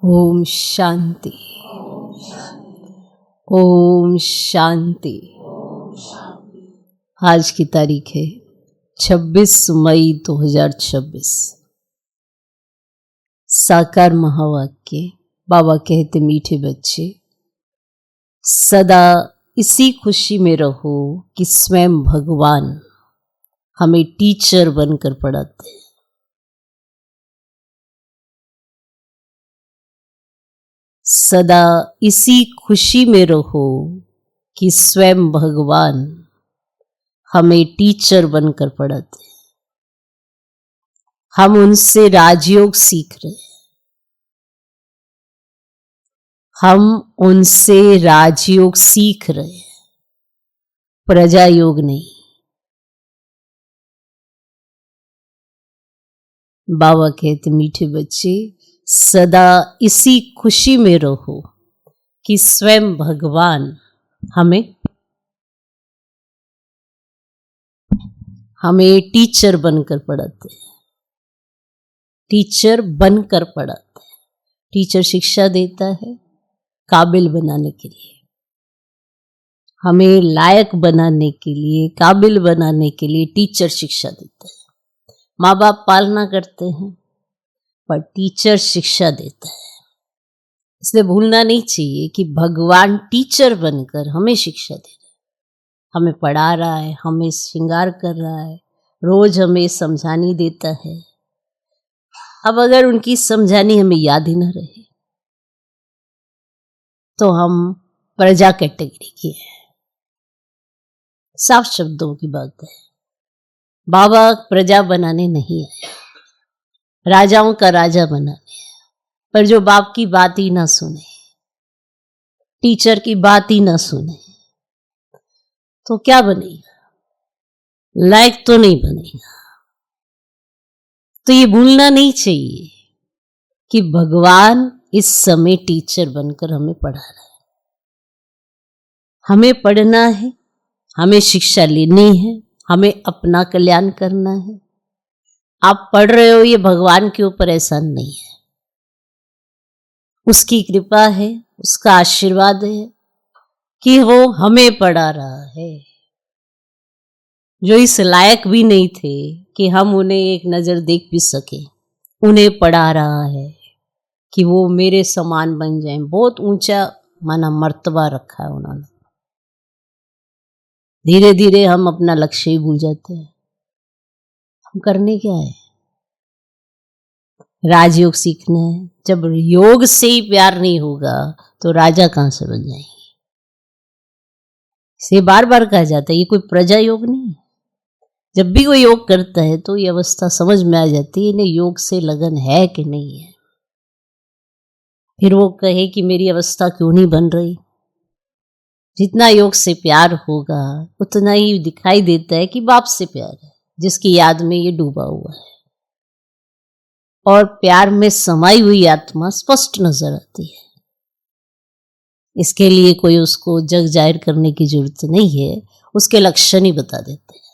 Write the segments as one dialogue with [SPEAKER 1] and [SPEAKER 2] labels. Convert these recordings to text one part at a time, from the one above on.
[SPEAKER 1] ओम शांति। ओम शांति। आज की तारीख है 26 मई 2026। साकार महावाक्य। बाबा कहते, मीठे बच्चे सदा इसी खुशी में रहो कि स्वयं भगवान हमें टीचर बनकर पढ़ाते हैं। सदा इसी खुशी में रहो कि स्वयं भगवान हमें टीचर बनकर पढ़ाते हैं। हम उनसे राजयोग सीख रहे हैं। हम उनसे राजयोग सीख रहे हैं, प्रजा योग नहीं। बाबा कहते, मीठे बच्चे सदा इसी खुशी में रहो कि स्वयं भगवान हमें टीचर बनकर पढ़ाते हैं। टीचर बनकर पढ़ाते हैं। टीचर शिक्षा देता है काबिल बनाने के लिए, हमें लायक बनाने के लिए, काबिल बनाने के लिए टीचर शिक्षा देता है। माँ बाप पालना करते हैं पर टीचर शिक्षा देता है। इसलिए भूलना नहीं चाहिए कि भगवान टीचर बनकर हमें शिक्षा दे रहा है, हमें पढ़ा रहा है, हमें श्रृंगार कर रहा है, रोज हमें समझानी देता है। अब अगर उनकी समझानी हमें याद ही न रहे तो हम प्रजा कैटेगरी की है। साफ शब्दों की बात है। बाबा प्रजा बनाने नहीं आए, राजाओं का राजा बनाने है। पर जो बाप की बात ही ना सुने, टीचर की बात ही ना सुने, तो क्या बनेगा? लायक तो नहीं बनेगा। तो ये भूलना नहीं चाहिए कि भगवान इस समय टीचर बनकर हमें पढ़ा रहा है। हमें पढ़ना है, हमें शिक्षा लेनी है, हमें अपना कल्याण करना है। आप पढ़ रहे हो ये भगवान के ऊपर एहसान नहीं है, उसकी कृपा है, उसका आशीर्वाद है कि वो हमें पढ़ा रहा है। जो इस लायक भी नहीं थे कि हम उन्हें एक नजर देख भी सके, उन्हें पढ़ा रहा है कि वो मेरे समान बन जाएं। बहुत ऊंचा माना मर्तबा रखा है उन्होंने। धीरे धीरे हम अपना लक्ष्य ही भूल जाते हैं। हम करने क्या है? राजयोग सीखना है। जब योग से ही प्यार नहीं होगा तो राजा कहां से बन जाएंगे? इसे बार बार कहा जाता है, ये कोई प्रजा योग नहीं है। जब भी कोई योग करता है तो ये अवस्था समझ में आ जाती है इन्हें योग से लगन है कि नहीं है। फिर वो कहे कि मेरी अवस्था क्यों नहीं बन रही। जितना योग से प्यार होगा उतना ही दिखाई देता है कि बाप से प्यार है, जिसकी याद में ये डूबा हुआ है। और प्यार में समाई हुई आत्मा स्पष्ट नजर आती है। इसके लिए कोई उसको जग जाहिर करने की जरूरत नहीं है, उसके लक्षण ही बता देते हैं।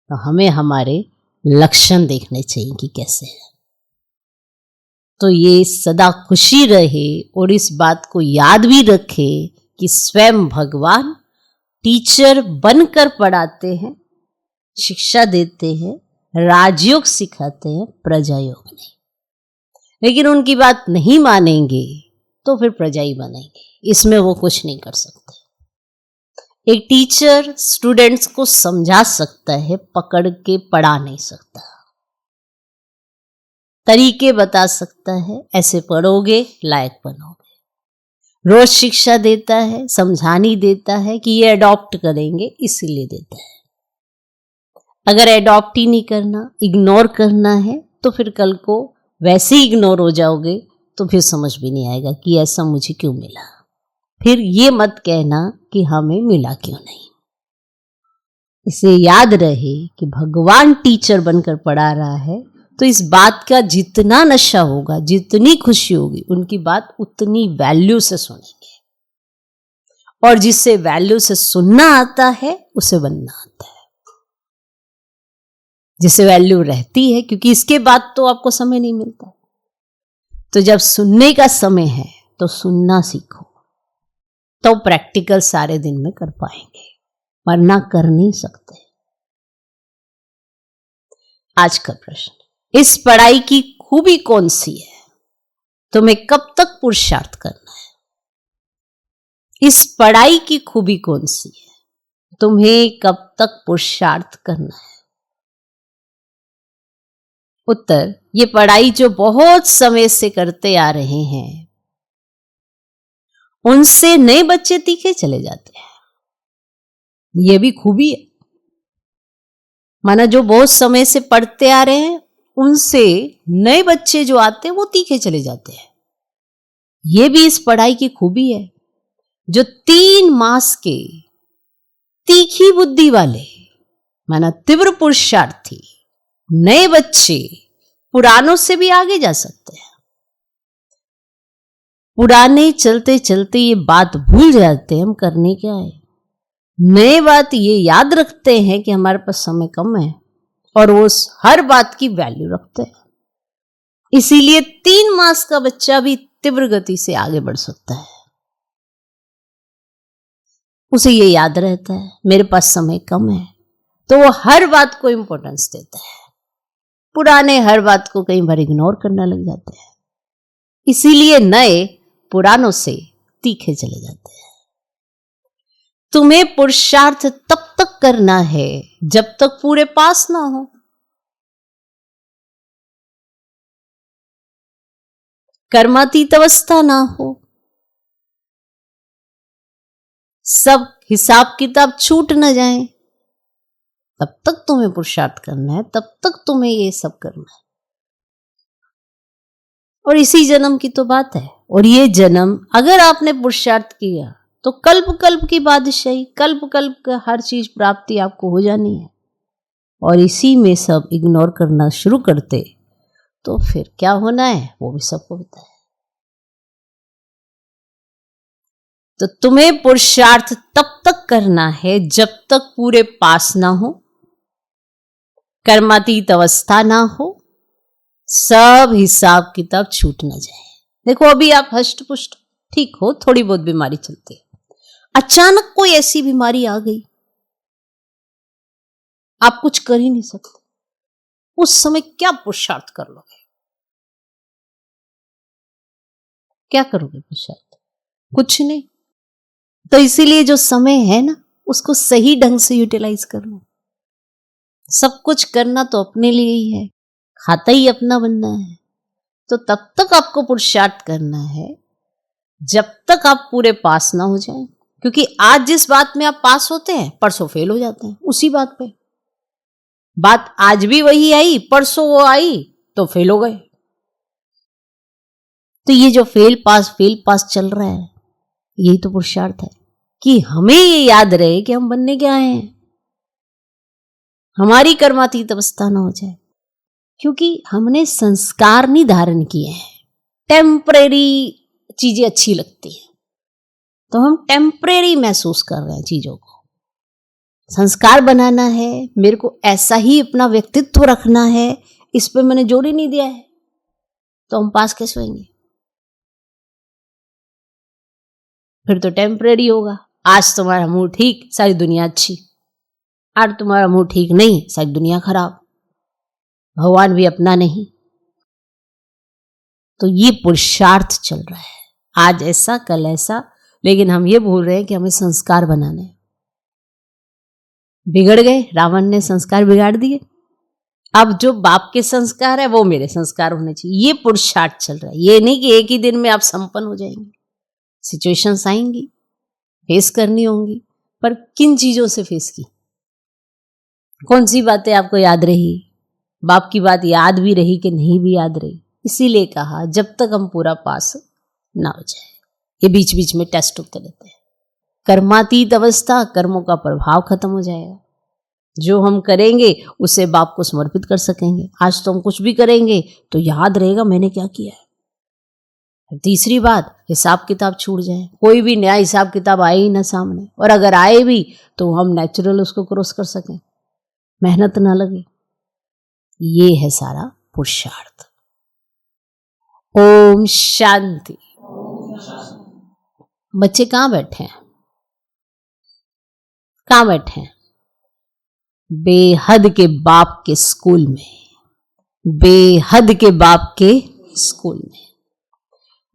[SPEAKER 1] तो हमें हमारे लक्षण देखने चाहिए कि कैसे है। तो ये सदा खुशी रहे और इस बात को याद भी रखे कि स्वयं भगवान टीचर बनकर पढ़ाते हैं, शिक्षा देते हैं, राजयोग सिखाते हैं, प्रजा योग नहीं। लेकिन उनकी बात नहीं मानेंगे तो फिर प्रजा ही बनेंगे। इसमें वो कुछ नहीं कर सकते। एक टीचर स्टूडेंट्स को समझा सकता है, पकड़ के पढ़ा नहीं सकता। तरीके बता सकता है, ऐसे पढ़ोगे लायक बनोगे। रोज शिक्षा देता है, समझानी देता है कि ये अडॉप्ट करेंगे, इसीलिए देता है। अगर अडॉप्ट ही नहीं करना, इग्नोर करना है, तो फिर कल को वैसे ही इग्नोर हो जाओगे तो फिर समझ भी नहीं आएगा कि ऐसा मुझे क्यों मिला। फिर ये मत कहना कि हमें मिला क्यों नहीं। इसे याद रहे कि भगवान टीचर बनकर पढ़ा रहा है, तो इस बात का जितना नशा होगा, जितनी खुशी होगी, उनकी बात उतनी वैल्यू से सुनेंगे। और जिससे वैल्यू से सुनना आता है उसे बनना आता है। जिसे वैल्यू रहती है, क्योंकि इसके बाद तो आपको समय नहीं मिलता, तो जब सुनने का समय है तो सुनना सीखो, तो प्रैक्टिकल सारे दिन में कर पाएंगे, वरना कर नहीं सकते। आज का प्रश्न, इस पढ़ाई की खूबी कौन सी है? तुम्हें कब तक पुरुषार्थ करना है? इस पढ़ाई की खूबी कौन सी है? तुम्हें कब तक पुरुषार्थ करना है? उत्तर, ये पढ़ाई जो बहुत समय से करते आ रहे हैं उनसे नए बच्चे तीखे चले जाते हैं। ये भी खूबी है। माना जो बहुत समय से पढ़ते आ रहे हैं उनसे नए बच्चे जो आते हैं वो तीखे चले जाते हैं। ये भी इस पढ़ाई की खूबी है। जो 3 मास के तीखी बुद्धि वाले, माना तीव्र पुरुषार्थी नए बच्चे पुरानों से भी आगे जा सकते हैं। पुराने चलते चलते ये बात भूल जाते हैं हम करने क्या है। नए बात ये याद रखते हैं कि हमारे पास समय कम है और वो हर बात की वैल्यू रखते हैं। इसीलिए 3 मास का बच्चा भी तीव्र गति से आगे बढ़ सकता है। उसे ये याद रहता है मेरे पास समय कम है, तो वो हर बात को इंपॉर्टेंस देता है। पुराने हर बात को कई बार इग्नोर करने लग जाते हैं। इसीलिए नए पुरानों से तीखे चले जाते हैं। तुम्हें पुरुषार्थ तब तक करना है जब तक पूरे पास ना हो। कर्मातीत अवस्था ना हो, सब हिसाब किताब छूट न जाए, तब तक तुम्हें पुरुषार्थ करना है, तब तक तुम्हें ये सब करना है। और इसी जन्म की तो बात है। और ये जन्म अगर आपने पुरुषार्थ किया तो कल्प कल्प की बादशाही, कल्प कल्प का हर चीज प्राप्ति आपको हो जानी है। और इसी में सब इग्नोर करना शुरू करते तो फिर क्या होना है वो भी सबको पता है। तो तुम्हें पुरुषार्थ तब तक करना है जब तक पूरे पास ना हो, कर्मातीत अवस्था ना हो, सब हिसाब किताब छूट ना जाए। देखो अभी आप हष्ट पुष्ट ठीक हो, थोड़ी बहुत बीमारी चलती है, अचानक कोई ऐसी बीमारी आ गई आप कुछ कर ही नहीं सकते, उस समय क्या पुरुषार्थ कर लोगे? क्या करोगे पुरुषार्थ? कुछ नहीं। तो इसीलिए जो समय है ना उसको सही ढंग से यूटिलाइज कर लो। सब कुछ करना तो अपने लिए ही है, खाता ही अपना बनना है। तो तब तक आपको पुरुषार्थ करना है जब तक आप पूरे पास ना हो जाए। क्योंकि आज जिस बात में आप पास होते हैं परसों फेल हो जाते हैं उसी बात पे। बात आज भी वही आई, परसों वो आई तो फेल हो गए। तो ये जो फेल पास चल रहा है यही तो पुरुषार्थ है कि हमें ये याद रहे कि हम बनने क्या हैं, हमारी कर्मातीत अवस्था ना हो जाए। क्योंकि हमने संस्कार नहीं धारण किए हैं, टेम्परेरी चीजें अच्छी लगती हैं तो हम टेम्परेरी महसूस कर रहे हैं चीजों को। संस्कार बनाना है, मेरे को ऐसा ही अपना व्यक्तित्व रखना है, इस पे मैंने जोर ही नहीं दिया है, तो हम पास कैसे होंगे? फिर तो टेम्परेरी होगा। आज तुम्हारा मूड ठीक, सारी दुनिया अच्छी। आज तुम्हारा मूड ठीक नहीं, सारी दुनिया खराब, भगवान भी अपना नहीं। तो ये पुरुषार्थ चल रहा है, आज ऐसा कल ऐसा, लेकिन हम ये भूल रहे हैं कि हमें संस्कार बनाने हैं। बिगड़ गए, रावण ने संस्कार बिगाड़ दिए। अब जो बाप के संस्कार है वो मेरे संस्कार होने चाहिए। ये पुरुषार्थ चल रहा है। ये नहीं कि एक ही दिन में आप संपन्न हो जाएंगे। सिचुएशंस आएंगी, फेस करनी होंगी, पर किन चीजों से फेस की? कौन सी बातें आपको याद रही? बाप की बात याद भी रही कि नहीं भी याद रही? इसीलिए कहा जब तक हम पूरा पास ना हो जाए। ये बीच बीच में टेस्ट होते रहते हैं। कर्मातीत अवस्था, कर्मों का प्रभाव खत्म हो जाएगा। जो हम करेंगे उसे बाप को समर्पित कर सकेंगे। आज तो हम कुछ भी करेंगे तो याद रहेगा मैंने क्या किया है। तीसरी बात, हिसाब किताब छूट जाए, कोई भी नया हिसाब किताब आए ही ना सामने, और अगर आए भी तो हम नेचुरल उसको क्रॉस कर सकें, मेहनत ना लगे। ये है सारा पुरुषार्थ। ओम शांति। बच्चे कहाँ बैठे हैं? कहाँ बैठे हैं? बेहद के बाप के स्कूल में, बेहद के बाप के स्कूल में।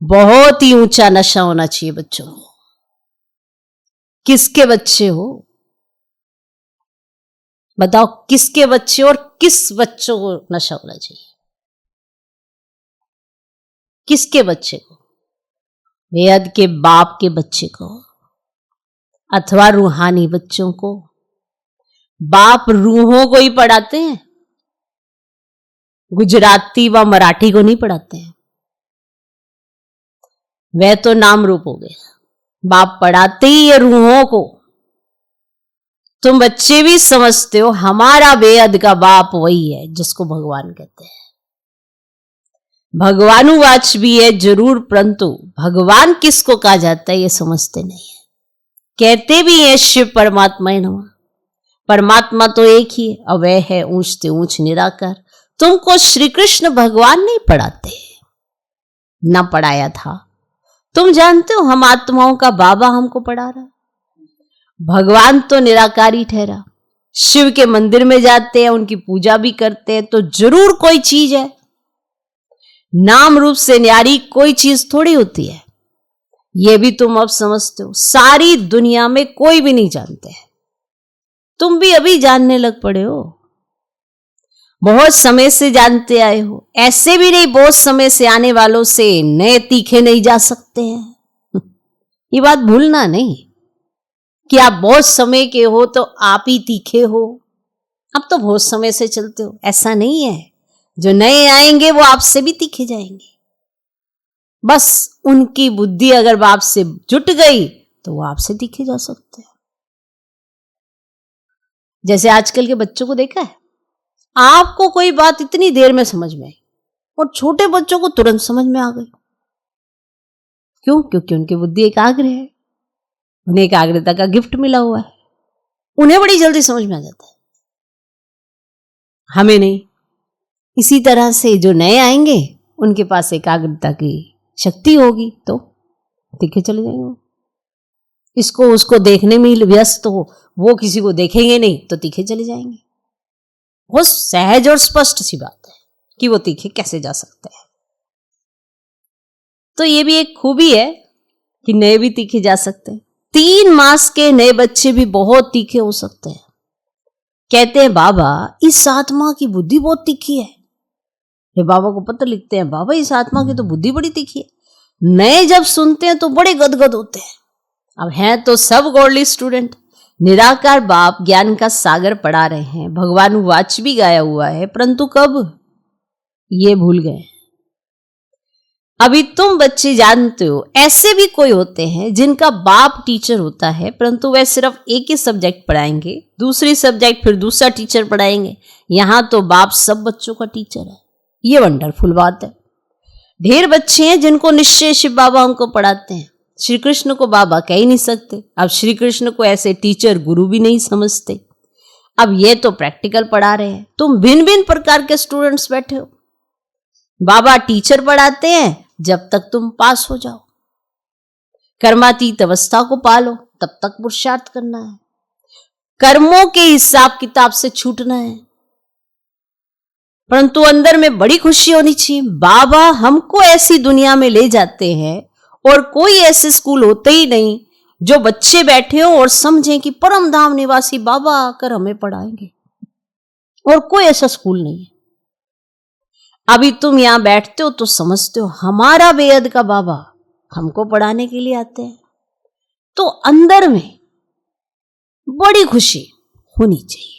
[SPEAKER 1] बहुत ही ऊंचा नशा होना चाहिए बच्चों को। किसके बच्चे हो? बताओ, किसके बच्चे और किस बच्चों को नशा होना चाहिए? किसके बच्चे को? बेहद के बाप के बच्चे को, अथवा रूहानी बच्चों को। बाप रूहों को ही पढ़ाते हैं, गुजराती व मराठी को नहीं पढ़ाते हैं। वह तो नाम रूप हो गया, बाप पढ़ाते ही है रूहों को। तुम बच्चे भी समझते हो हमारा बेहद का बाप वही है जिसको भगवान कहते हैं। भगवानुवाच भी है जरूर, परंतु भगवान किसको कहा जाता है ये समझते नहीं है। कहते भी है शिव परमात्मा नमः, परमात्मा तो एक ही है, अवय है, ऊंच से ऊंच निराकार। तुमको श्री कृष्ण भगवान नहीं पढ़ाते, ना पढ़ाया था। तुम जानते हो हम आत्माओं का बाबा हमको पढ़ा रहा है। भगवान तो निराकारी ठहरा। शिव के मंदिर में जाते हैं, उनकी पूजा भी करते हैं, तो जरूर कोई चीज है। नाम रूप से न्यारी कोई चीज थोड़ी होती है। ये भी तुम अब समझते हो। सारी दुनिया में कोई भी नहीं जानते है, तुम भी अभी जानने लग पड़े हो। बहुत समय से जानते आए हो। ऐसे भी नहीं, बहुत समय से आने वालों से नए तीखे नहीं जा सकते हैं। ये बात भूलना नहीं कि आप बहुत समय के हो तो आप ही तीखे हो। अब तो बहुत समय से चलते हो, ऐसा नहीं है। जो नए आएंगे वो आपसे भी तीखे जाएंगे। बस उनकी बुद्धि अगर आपसे जुट गई तो वो आपसे तीखे जा सकते हैं। जैसे आजकल के बच्चों को देखा है, आपको कोई बात इतनी देर में समझ में आई और छोटे बच्चों को तुरंत समझ में आ गई। क्यों? क्योंकि उनकी बुद्धि एकाग्र है, उन्हें एकाग्रता का गिफ्ट मिला हुआ है। उन्हें बड़ी जल्दी समझ में आ जाता है, हमें नहीं। इसी तरह से जो नए आएंगे उनके पास एकाग्रता की शक्ति होगी तो तीखे चले जाएंगे। इसको उसको देखने में व्यस्त हो, वो किसी को देखेंगे नहीं तो तीखे चले जाएंगे। वो सहज और स्पष्ट सी बात है कि वो तीखे कैसे जा सकते हैं। तो ये भी एक खूबी है कि नए भी तीखे जा सकते हैं। 3 मास के नए बच्चे भी बहुत तीखे हो सकते हैं। कहते हैं बाबा इस आत्मा की बुद्धि बहुत तीखी है। ये बाबा को पत्र लिखते हैं, बाबा इस आत्मा की तो बुद्धि बड़ी तीखी है। नए जब सुनते हैं तो बड़े गदगद होते हैं। अब हैं तो सब गॉडली स्टूडेंट। निराकार बाप ज्ञान का सागर पढ़ा रहे हैं, भगवान वाच भी गाया हुआ है, परंतु कब ये भूल गए। अभी तुम बच्चे जानते हो ऐसे भी कोई होते हैं जिनका बाप टीचर होता है, परंतु वह सिर्फ एक ही सब्जेक्ट पढ़ाएंगे, दूसरी सब्जेक्ट फिर दूसरा टीचर पढ़ाएंगे। यहां तो बाप सब बच्चों का टीचर है। ये वंडरफुल बात है। ढेर बच्चे हैं जिनको निश्चय शिव बाबा हमको पढ़ाते हैं। श्री कृष्ण को बाबा कह ही नहीं सकते। अब श्री कृष्ण को ऐसे टीचर गुरु भी नहीं समझते। अब ये तो प्रैक्टिकल पढ़ा रहे हैं। तुम भिन्न भिन्न प्रकार के स्टूडेंट्स बैठे हो। बाबा टीचर पढ़ाते हैं जब तक तुम पास हो जाओ, कर्मातीत अवस्था को पालो, तब तक पुरुषार्थ करना है, कर्मों के हिसाब किताब से छूटना है। परंतु अंदर में बड़ी खुशी होनी चाहिए। बाबा हमको ऐसी दुनिया में ले जाते हैं और कोई ऐसे स्कूल होते ही नहीं जो बच्चे बैठे हो और समझें कि परम धाम निवासी बाबा आकर हमें पढ़ाएंगे, और कोई ऐसा स्कूल नहीं है। अभी तुम यहां बैठते हो तो समझते हो हमारा बेहद का बाबा हमको पढ़ाने के लिए आते हैं, तो अंदर में बड़ी खुशी होनी चाहिए।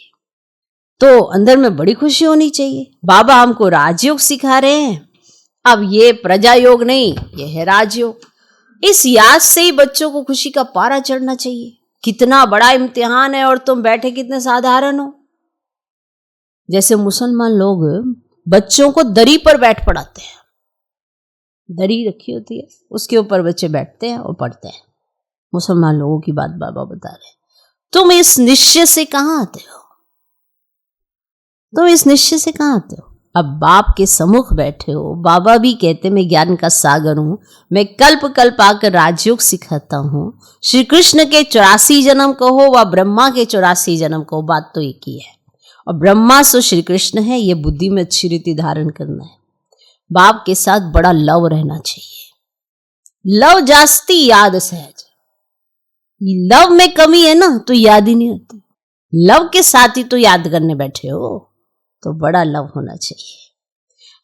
[SPEAKER 1] तो अंदर में बड़ी खुशी होनी चाहिए। बाबा हमको राजयोग सिखा रहे हैं। अब ये प्रजा योग नहीं, ये है राजयोग। इस याद से ही बच्चों को खुशी का पारा चढ़ना चाहिए। कितना बड़ा इम्तिहान है और तुम बैठे कितने साधारण हो। जैसे मुसलमान लोग बच्चों को दरी पर बैठ पढ़ाते हैं। दरी रखी होती है, उसके ऊपर बच्चे बैठते हैं और पढ़ते हैं। मुसलमान लोगों की बात बाबा बता रहे हैं। तुम इस निश्चय से कहां आते हो? तुम इस निश्चय से कहां आते हो? अब बाप के सम्मुख बैठे हो, बाबा भी कहते मैं ज्ञान का सागर हूं, मैं कल्प कल्प आकर राजयोग सिखाता हूं। श्री कृष्ण के 84 जन्म कहो व ब्रह्मा के 84 जन्म कहो, बात तो एक ही है। और ब्रह्मा सो श्री कृष्ण है, ये बुद्धि में अच्छी रीति धारण करना है। बाप के साथ बड़ा लव रहना चाहिए। लव जास्ती याद सहज। लव में कमी है ना तो याद ही नहीं होती। लव के साथ ही तो याद करने बैठे हो, तो बड़ा लव होना चाहिए।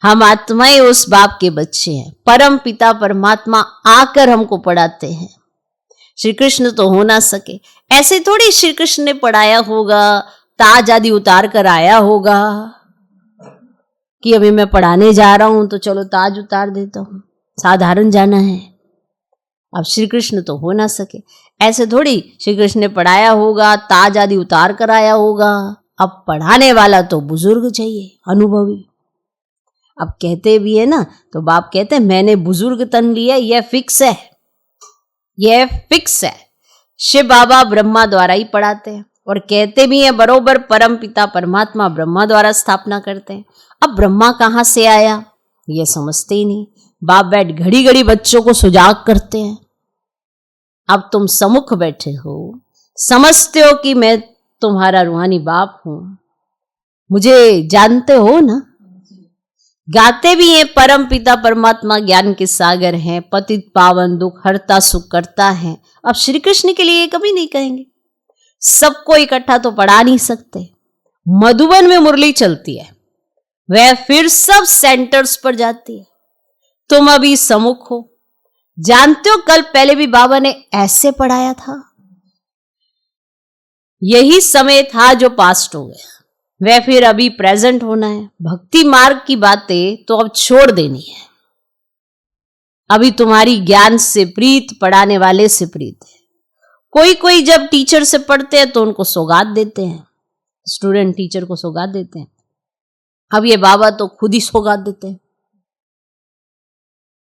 [SPEAKER 1] हम आत्माएं उस बाप के बच्चे हैं। परम पिता परमात्मा आकर हमको पढ़ाते हैं। श्री कृष्ण तो हो ना सके, ऐसे थोड़ी श्री कृष्ण ने पढ़ाया होगा, ताज आदि उतार कर आया होगा कि अभी मैं पढ़ाने जा रहा हूं तो चलो ताज उतार देता हूं, साधारण जाना है। अब श्री कृष्ण तो हो ना सके, ऐसे थोड़ी श्री कृष्ण ने पढ़ाया होगा, ताज आदि उतार कर आया होगा। अब पढ़ाने वाला तो बुजुर्ग चाहिए, अनुभवी। अब कहते भी है ना, तो बाप कहते हैं मैंने बुजुर्ग तन लिया, यह फिक्स है, यह फिक्स है। शिव बाबा ब्रह्मा द्वारा ही पढ़ाते हैं और कहते भी हैं बरोबर परम पिता परमात्मा ब्रह्मा द्वारा स्थापना करते हैं। अब ब्रह्मा कहाँ से आया यह समझते ही नहीं। बाप बैठ घड़ी घड़ी बच्चों को सुजाग करते हैं। अब तुम सम्मुख बैठे हो, समझते हो कि मैं तुम्हारा रूहानी बाप हूं, मुझे जानते हो ना। गाते भी हैं परम पिता परमात्मा ज्ञान के सागर हैं, पतित पावन दुख हरता सुख करता है। अब श्री कृष्ण के लिए कभी नहीं कहेंगे। सबको इकट्ठा तो पढ़ा नहीं सकते। मधुबन में मुरली चलती है, वह फिर सब सेंटर्स पर जाती है। तुम अभी सम्मुख हो, जानते हो कल पहले भी बाबा ने ऐसे पढ़ाया था। यही समय था जो पास्ट हो गया, वह फिर अभी प्रेजेंट होना है। भक्ति मार्ग की बातें तो अब छोड़ देनी है। अभी तुम्हारी ज्ञान से प्रीत, पढ़ाने वाले से प्रीत है। कोई कोई जब टीचर से पढ़ते हैं तो उनको सौगात देते हैं, स्टूडेंट टीचर को सौगात देते हैं। अब ये बाबा तो खुद ही सौगात देते हैं,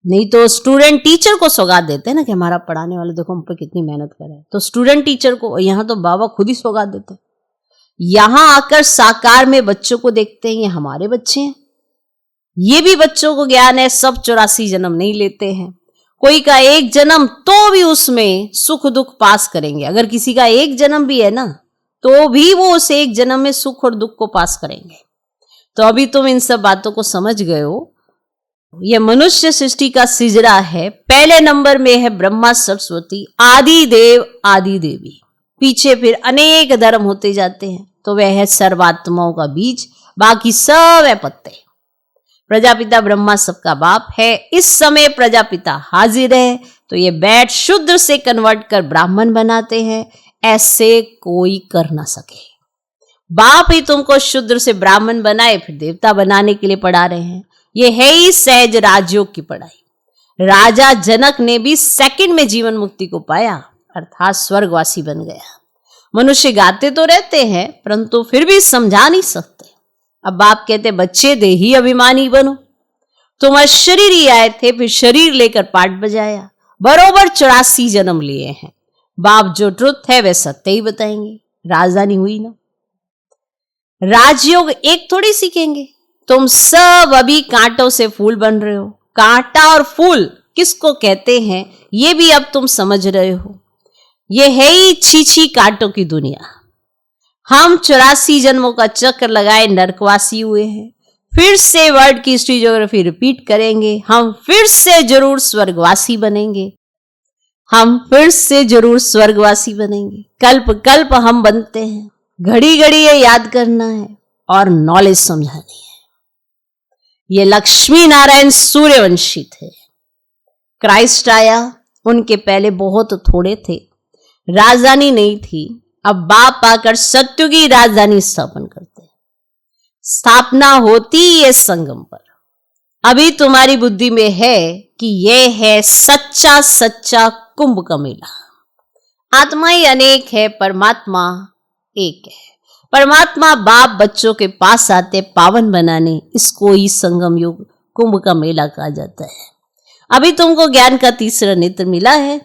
[SPEAKER 1] नहीं तो स्टूडेंट टीचर को सौगात देते हैं ना कि हमारा पढ़ाने वाले देखो हम पे कितनी मेहनत कर रहे हैं, तो स्टूडेंट टीचर को। यहाँ तो बाबा खुद ही सौगात देते हैं। यहां आकर साकार में बच्चों को देखते हैं, ये हमारे बच्चे हैं, ये भी बच्चों को ज्ञान है। सब 84 जन्म नहीं लेते हैं, कोई का एक जन्म तो भी उसमें सुख दुख पास करेंगे। अगर किसी का एक जन्म भी है ना तो भी वो उस एक जन्म में सुख और दुख को पास करेंगे। तो अभी तुम इन सब बातों को समझ गए हो। यह मनुष्य सृष्टि का सिजरा है। पहले नंबर में है ब्रह्मा सरस्वती, आदि देव आदि देवी। पीछे फिर अनेक धर्म होते जाते हैं, तो वह है सर्वात्माओं का बीज, बाकी सब है पत्ते। प्रजापिता ब्रह्मा सबका बाप है। इस समय प्रजापिता हाजिर है, तो ये बैठ शूद्र से कन्वर्ट कर ब्राह्मण बनाते हैं। ऐसे कोई कर ना सके। बाप ही तुमको शूद्र से ब्राह्मण बनाए, फिर देवता बनाने के लिए पढ़ा रहे हैं। ये है ही सहज राजयोग की पढ़ाई। राजा जनक ने भी सेकंड में जीवन मुक्ति को पाया, अर्थात स्वर्गवासी बन गया। मनुष्य गाते तो रहते हैं परंतु फिर भी समझा नहीं सकते। अब बाप कहते बच्चे देही अभिमानी बनो। तुम शरीर ही आए थे, फिर शरीर लेकर पाठ बजाया। बरोबर 84 जन्म लिए हैं। बाप जो ट्रुथ है वह सत्य ही बताएंगे। राजधानी हुई ना। राजयोग एक थोड़ी सीखेंगे। तुम सब अभी कांटों से फूल बन रहे हो। कांटा और फूल किसको कहते हैं ये भी अब तुम समझ रहे हो। ये है ही छीछी कांटों की दुनिया। हम 84 जन्मों का चक्र लगाए नरकवासी हुए हैं। फिर से वर्ल्ड की हिस्ट्री ज्योग्राफी रिपीट करेंगे। हम फिर से जरूर स्वर्गवासी बनेंगे। हम फिर से जरूर स्वर्गवासी बनेंगे। कल्प कल्प हम बनते हैं। घड़ी घड़ी ये याद करना है और नॉलेज समझानी है। ये लक्ष्मी नारायण सूर्यवंशी थे। क्राइस्ट आया, उनके पहले बहुत थोड़े थे, राजधानी नहीं थी। अब बाप आकर सत्युगी राजधानी स्थापन करते। स्थापना होती है संगम पर। अभी तुम्हारी बुद्धि में है कि यह है सच्चा सच्चा कुंभ का मेला। आत्माएं अनेक है, परमात्मा एक है। परमात्मा बाप बच्चों के पास आते पावन बनाने। इसको ही संगम युग कुंभ का मेला कहा जाता है। अभी तुमको ज्ञान का तीसरा नेत्र मिला है।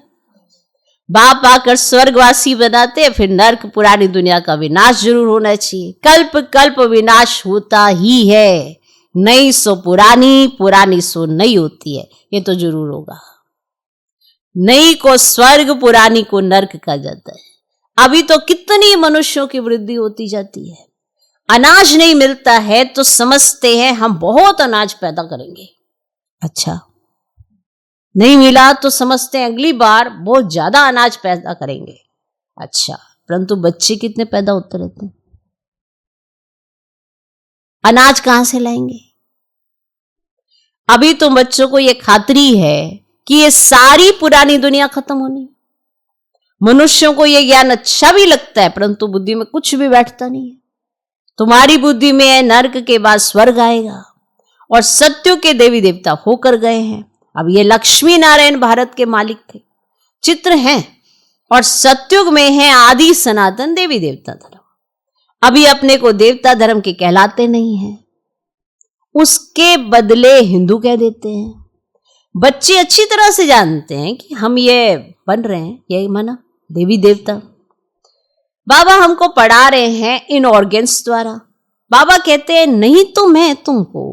[SPEAKER 1] बाप आकर स्वर्गवासी बनाते, फिर नरक पुरानी दुनिया का विनाश जरूर होना चाहिए। कल्प कल्प विनाश होता ही है। नई सो पुरानी, पुरानी सो नई होती है, ये तो जरूर होगा। नई को स्वर्ग, पुरानी को नर्क कहा जाता है। अभी तो कितनी मनुष्यों की वृद्धि होती जाती है। अनाज नहीं मिलता है तो समझते हैं हम बहुत अनाज पैदा करेंगे। अच्छा, नहीं मिला तो समझते हैं अगली बार बहुत ज्यादा अनाज पैदा करेंगे। अच्छा, परंतु बच्चे कितने पैदा होते रहते हैं। अनाज कहां से लाएंगे। अभी तो बच्चों को यह खातरी है कि ये सारी पुरानी दुनिया खत्म होनी। मनुष्यों को यह ज्ञान अच्छा भी लगता है, परंतु बुद्धि में कुछ भी बैठता नहीं है। तुम्हारी बुद्धि में है नर्क के बाद स्वर्ग आएगा, और सत्युग के देवी देवता होकर गए हैं। अब ये लक्ष्मी नारायण भारत के मालिक थे, चित्र हैं, और सत्युग में है आदि सनातन देवी देवता धर्म। अभी अपने को देवता धर्म के कहलाते नहीं हैं, उसके बदले हिंदू कह देते हैं। बच्चे अच्छी तरह से जानते हैं कि हम ये बन रहे हैं, यही माना देवी देवता। बाबा हमको पढ़ा रहे हैं इन ऑर्गन्स द्वारा। बाबा कहते हैं नहीं तो मैं तुमको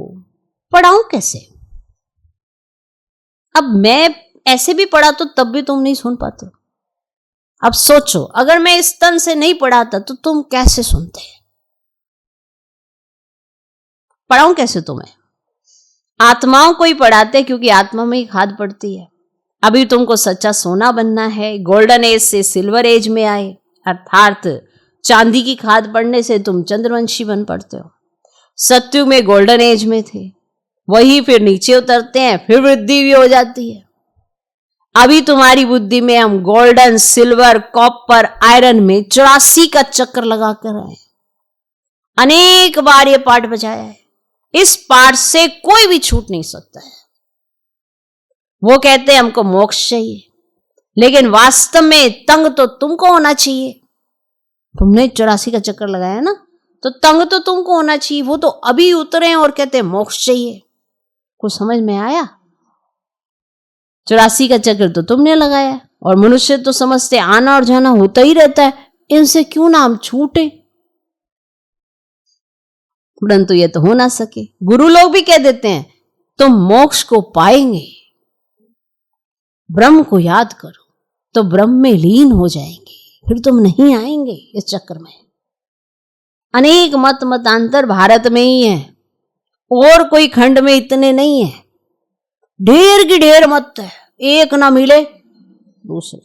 [SPEAKER 1] पढ़ाऊं कैसे। अब मैं ऐसे भी पढ़ा तो तब भी तुम नहीं सुन पाते। अब सोचो, अगर मैं इस तन से नहीं पढ़ाता तो तुम कैसे सुनते। पढ़ाऊं कैसे तुम्हें। आत्माओं को ही पढ़ाते, क्योंकि आत्मा में ही खाद पड़ती है। अभी तुमको सच्चा सोना बनना है। गोल्डन एज से सिल्वर एज में आए, अर्थात चांदी की खाद पड़ने से तुम चंद्रवंशी बन पड़ते हो। सत्युग में गोल्डन एज में थे, वही फिर नीचे उतरते हैं, फिर वृद्धि भी हो जाती है। अभी तुम्हारी बुद्धि में हम गोल्डन, सिल्वर, कॉपर, आयरन में 84 का चक्कर लगा कर आए। अनेक बार ये पाठ बजाया है। इस पाठ से कोई भी छूट नहीं सकता है। वो कहते हैं हमको मोक्ष चाहिए, लेकिन वास्तव में तंग तो तुमको होना चाहिए। तुमने 84 का चक्कर लगाया ना, तो तंग तो तुमको होना चाहिए। वो तो अभी उतरे हैं और कहते हैं मोक्ष चाहिए। कुछ समझ में आया। 84 का चक्कर तो तुमने लगाया, और मनुष्य तो समझते आना और जाना होता ही रहता है, इनसे क्यों ना हम छूटे। परंतु ये तो हो ना सके। गुरु लोग भी कह देते हैं तुम मोक्ष को पाएंगे, ब्रह्म को याद करो तो ब्रह्म में लीन हो जाएंगे, फिर तुम नहीं आएंगे इस चक्कर में। अनेक मतांतर भारत में ही है, और कोई खंड में इतने नहीं है। ढेर की ढेर मत है, एक ना मिले दूसरे।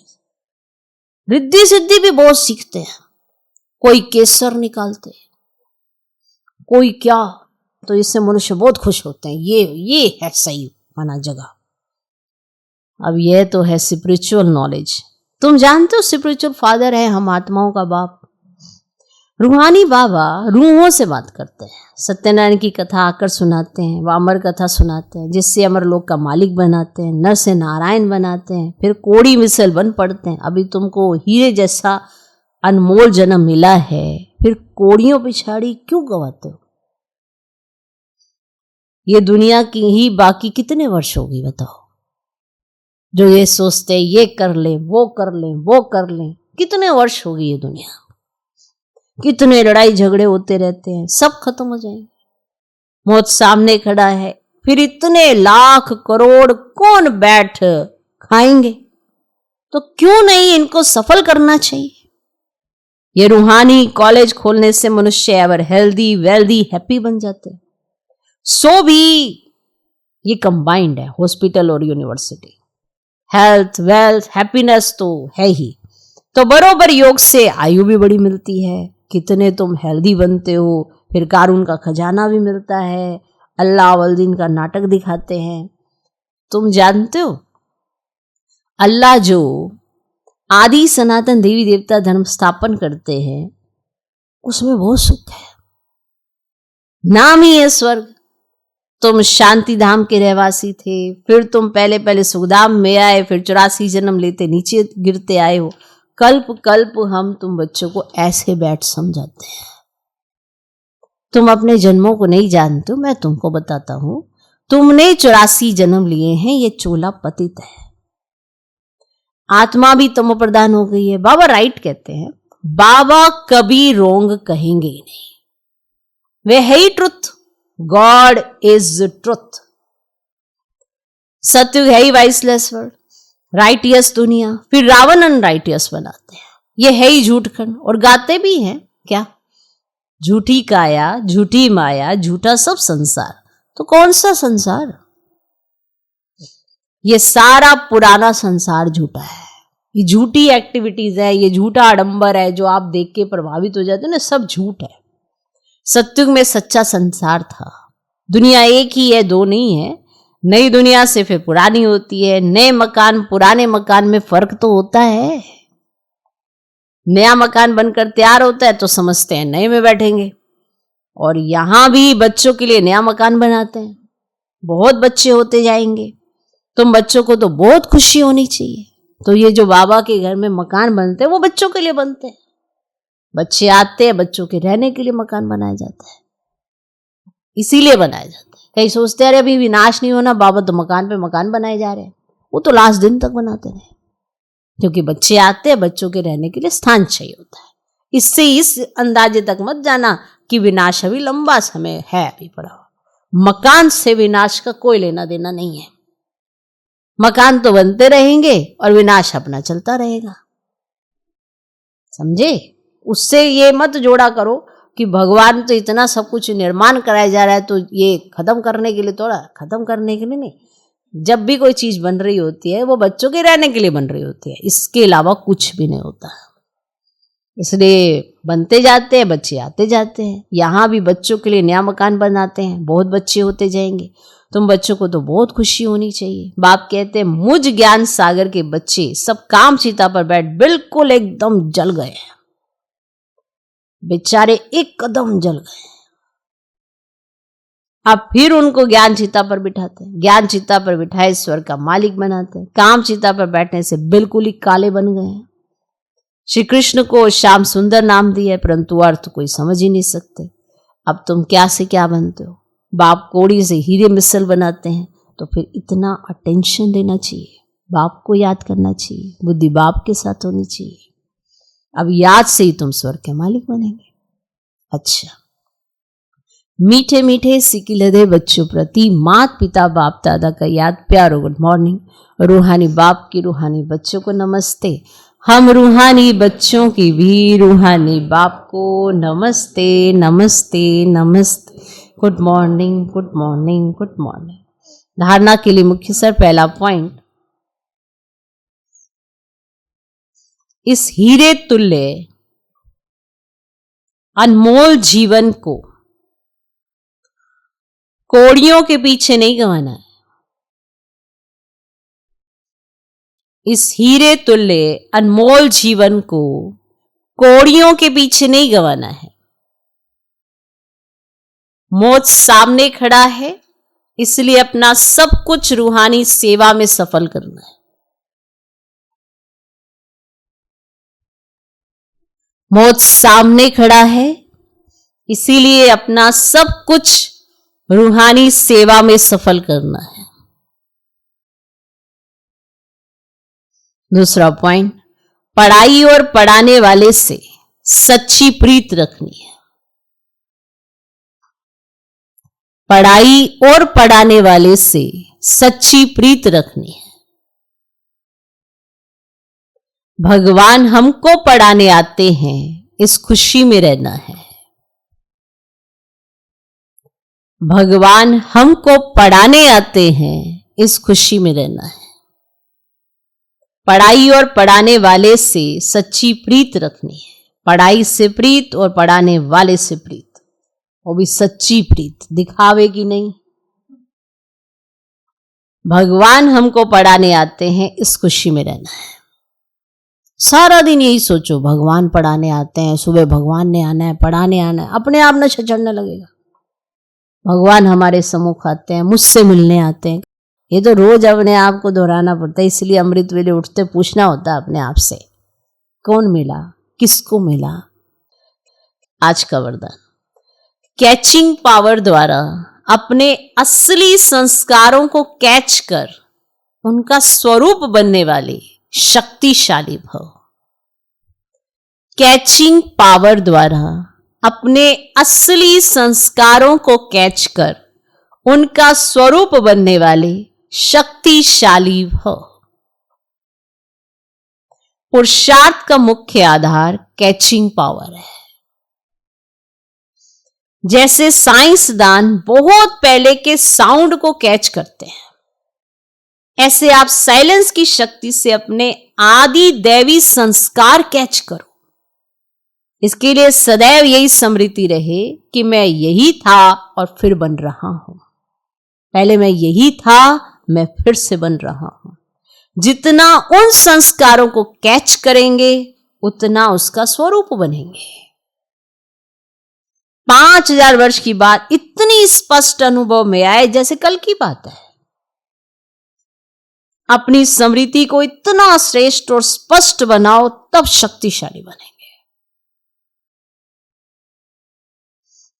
[SPEAKER 1] रिद्धि सिद्धि भी बहुत सीखते हैं। कोई केसर निकालते, कोई क्या, तो इससे मनुष्य बहुत खुश होते हैं। ये है सही माना जगह। अब ये तो है स्पिरिचुअल नॉलेज। तुम जानते हो स्पिरिचुअल फादर है हम आत्माओं का बाप। रूहानी बाबा रूहों से बात करते हैं। सत्यनारायण की कथा आकर सुनाते हैं, व अमर कथा सुनाते हैं, जिससे अमर लोक का मालिक बनाते हैं, नर से नारायण बनाते हैं, फिर कोड़ी मिसल बन पड़ते हैं। अभी तुमको हीरे जैसा अनमोल जन्म मिला है, फिर कोड़ियों पिछाड़ी क्यों गवाते हो। ये दुनिया की ही बाकी कितने वर्ष होगी बताओ, जो ये सोचते हैं ये कर ले, वो कर ले, वो कर ले। कितने वर्ष होगी ये दुनिया। कितने लड़ाई झगड़े होते रहते हैं, सब खत्म हो जाएंगे। मौत सामने खड़ा है, फिर इतने लाख करोड़ कौन बैठ खाएंगे। तो क्यों नहीं इनको सफल करना चाहिए। ये रूहानी कॉलेज खोलने से मनुष्य एवर हेल्दी, वेल्दी, हैप्पी बन जाते हैं। सो भी ये कंबाइंड है, हॉस्पिटल और यूनिवर्सिटी। हेल्थ, वेल्थ, हैप्पीनेस तो है ही, तो बरोबर योग से आयु भी बड़ी मिलती है। कितने तुम हेल्दी बनते हो, फिर कारून का खजाना भी मिलता है। अल्लाह अवलदीन का नाटक दिखाते हैं। तुम जानते हो अल्लाह जो आदि सनातन देवी देवता धर्म स्थापन करते हैं, उसमें बहुत सुख है। नाम ही है स्वर्ग। तुम शांति धाम के रहवासी थे, फिर तुम पहले सुखधाम में आए, फिर 84 जन्म लेते नीचे गिरते आए हो। कल्प कल्प हम तुम बच्चों को ऐसे बैठ समझाते हैं। तुम अपने जन्मों को नहीं जानते हो, मैं तुमको बताता हूं। तुमने 84 जन्म लिए हैं, ये चोला पतित है। आत्मा भी तमो प्रधान हो गई है। बाबा राइट कहते हैं, बाबा कभी रोंग कहेंगे ही नहीं, वे है ही ट्रुथ। God is truth. सत्युग है ही वाइसलेस वर्ड, राइटियस दुनिया, फिर रावण अनराइटियस बनाते हैं, ये है ही झूठ खंड, और गाते भी हैं क्या, झूठी काया, झूठी माया, झूठा सब संसार। तो कौन सा संसार? ये सारा पुराना संसार झूठा है, ये झूठी एक्टिविटीज है, ये झूठा आडंबर है जो आप देख के प्रभावित हो जाते हैं ना, सब झूठ है। सत्युग में सच्चा संसार था, दुनिया एक ही है, दो नहीं है। नई दुनिया से फिर पुरानी होती है, नए मकान पुराने मकान में फर्क तो होता है। नया मकान बनकर तैयार होता है तो समझते हैं नए में बैठेंगे, और यहां भी बच्चों के लिए नया मकान बनाते हैं, बहुत बच्चे होते जाएंगे, तुम बच्चों को तो बहुत खुशी होनी चाहिए। तो ये जो बाबा के घर में मकान बनते हैं वो बच्चों के लिए बनते हैं, बच्चे आते हैं, बच्चों के रहने के लिए मकान बनाया जाता है, इसीलिए बनाया जाता है। कई सोचते हैं अरे अभी विनाश नहीं होना, बाबा तो मकान पे मकान बनाए जा रहे हैं, वो तो लास्ट दिन तक बनाते रहे, क्योंकि बच्चे आते हैं, बच्चों के रहने के लिए स्थान चाहिए होता है। इससे इस अंदाजे तक मत जाना कि विनाश अभी लंबा समय है अभी पड़ा हुआ। मकान से विनाश का कोई लेना देना नहीं है, मकान तो बनते रहेंगे और विनाश अपना चलता रहेगा, समझे। उससे ये मत जोड़ा करो कि भगवान तो इतना सब कुछ निर्माण कराया जा रहा है तो ये खत्म करने के लिए, थोड़ा खत्म करने के लिए नहीं। जब भी कोई चीज बन रही होती है वो बच्चों के रहने के लिए बन रही होती है, इसके अलावा कुछ भी नहीं होता। इसलिए बनते जाते हैं, बच्चे आते जाते हैं। यहाँ भी बच्चों के लिए नया मकान बनाते हैं, बहुत बच्चे होते जाएंगे, तुम बच्चों को तो बहुत खुशी होनी चाहिए। बाप कहते हैं मुझ ज्ञान सागर के बच्चे सब काम चिता पर बैठ बिल्कुल एकदम जल गए, बेचारे एक कदम जल गए। अब फिर उनको ज्ञान चिता पर बिठाते हैं, ज्ञान चिता पर बिठाए स्वर्ग का मालिक बनाते हैं। काम चिता पर बैठने से बिल्कुल ही काले बन गए हैं। श्री कृष्ण को श्याम सुंदर नाम दिया है, परंतु अर्थ कोई समझ ही नहीं सकते। अब तुम क्या से क्या बनते हो? बाप कोड़ी से हीरे मिसल बनाते हैं, तो फिर इतना अटेंशन देना चाहिए, बाप को याद करना चाहिए, बुद्धि बाप के साथ होनी चाहिए। अब याद से ही तुम स्वर्ग के मालिक बनेंगे। अच्छा, मीठे मीठे सिकिलधे बच्चों प्रति मात पिता बाप दादा का याद, प्यारो गुड मॉर्निंग। रूहानी बाप की रूहानी बच्चों को नमस्ते। हम रूहानी बच्चों की भी रूहानी बाप को नमस्ते नमस्ते नमस्ते। Good morning good morning good morning. धारणा के लिए मुख्य सर पहला पॉइंट, इस हीरे तुल्य अनमोल जीवन को कौड़ियों के पीछे नहीं गंवाना है। इस हीरे तुल्य अनमोल जीवन को कौड़ियों के पीछे नहीं गंवाना है। मौत सामने खड़ा है, इसलिए अपना सब कुछ रूहानी सेवा में सफल करना है। मौत सामने खड़ा है, इसीलिए अपना सब कुछ रूहानी सेवा में सफल करना है। दूसरा पॉइंट, पढ़ाई और पढ़ाने वाले से सच्ची प्रीत रखनी है। पढ़ाई और पढ़ाने वाले से सच्ची प्रीत रखनी है। भगवान हमको पढ़ाने आते हैं, इस खुशी में रहना है। भगवान हमको पढ़ाने आते हैं, इस खुशी में रहना है। पढ़ाई और पढ़ाने वाले से सच्ची प्रीत रखनी है। पढ़ाई से प्रीत और पढ़ाने वाले से प्रीत, वो भी सच्ची प्रीत, दिखावे की नहीं। भगवान हमको पढ़ाने आते हैं, इस खुशी में रहना है। सारा दिन यही सोचो भगवान पढ़ाने आते हैं, सुबह भगवान ने आना है, पढ़ाने आना है, अपने आप न चढ़ने लगेगा। भगवान हमारे सम्मुख आते हैं, मुझसे मिलने आते हैं। ये तो रोज अपने आप को दोहराना पड़ता है, इसलिए अमृत वेले उठते पूछना होता है अपने आप से, कौन मिला, किसको मिला। आज का वरदान, कैचिंग पावर द्वारा अपने असली संस्कारों को कैच कर उनका स्वरूप बनने वाले शक्तिशाली भव। कैचिंग पावर द्वारा अपने असली संस्कारों को कैच कर उनका स्वरूप बनने वाले शक्तिशाली हो। पुरुषार्थ का मुख्य आधार कैचिंग पावर है। जैसे साइंसदान बहुत पहले के साउंड को कैच करते हैं, ऐसे आप साइलेंस की शक्ति से अपने आदि दैवी संस्कार कैच करो। इसके लिए सदैव यही स्मृति रहे कि मैं यही था और फिर बन रहा हूं। पहले मैं यही था, मैं फिर से बन रहा हूं। जितना उन संस्कारों को कैच करेंगे उतना उसका स्वरूप बनेंगे। 5000 वर्ष की बात इतनी स्पष्ट अनुभव में आए जैसे कल की बात है। अपनी स्मृति को इतना श्रेष्ठ और स्पष्ट बनाओ, तब शक्तिशाली बनेंगे।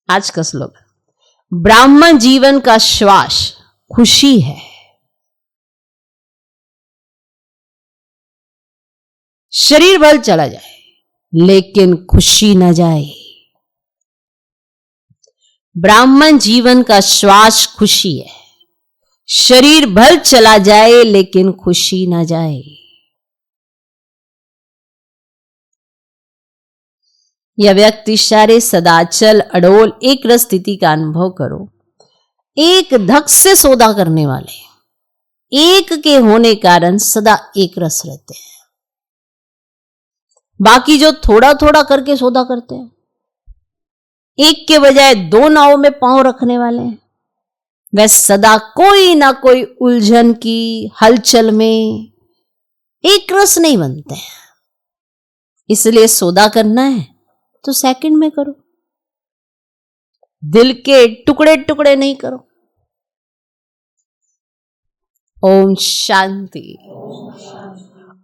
[SPEAKER 1] आज का स्लोगन, ब्राह्मण जीवन का श्वास खुशी है। शरीर भल चला जाए लेकिन खुशी न जाए। ब्राह्मण जीवन का श्वास खुशी है। शरीर भल चला जाए लेकिन खुशी न जाए। यह व्यक्ति सारे सदाचल अडोल एक रस स्थिति का अनुभव करो। एक धक से सौदा करने वाले, एक के होने कारण सदा एक रस रहते हैं। बाकी जो थोड़ा थोड़ा करके सौदा करते हैं, एक के बजाय 2 नावों में पांव रखने वाले हैं, वह सदा कोई ना कोई उलझन की हलचल में एक रस नहीं बनते हैं। इसलिए सौदा करना है तो सेकंड में करो, दिल के टुकड़े टुकड़े नहीं करो। ओम शांति।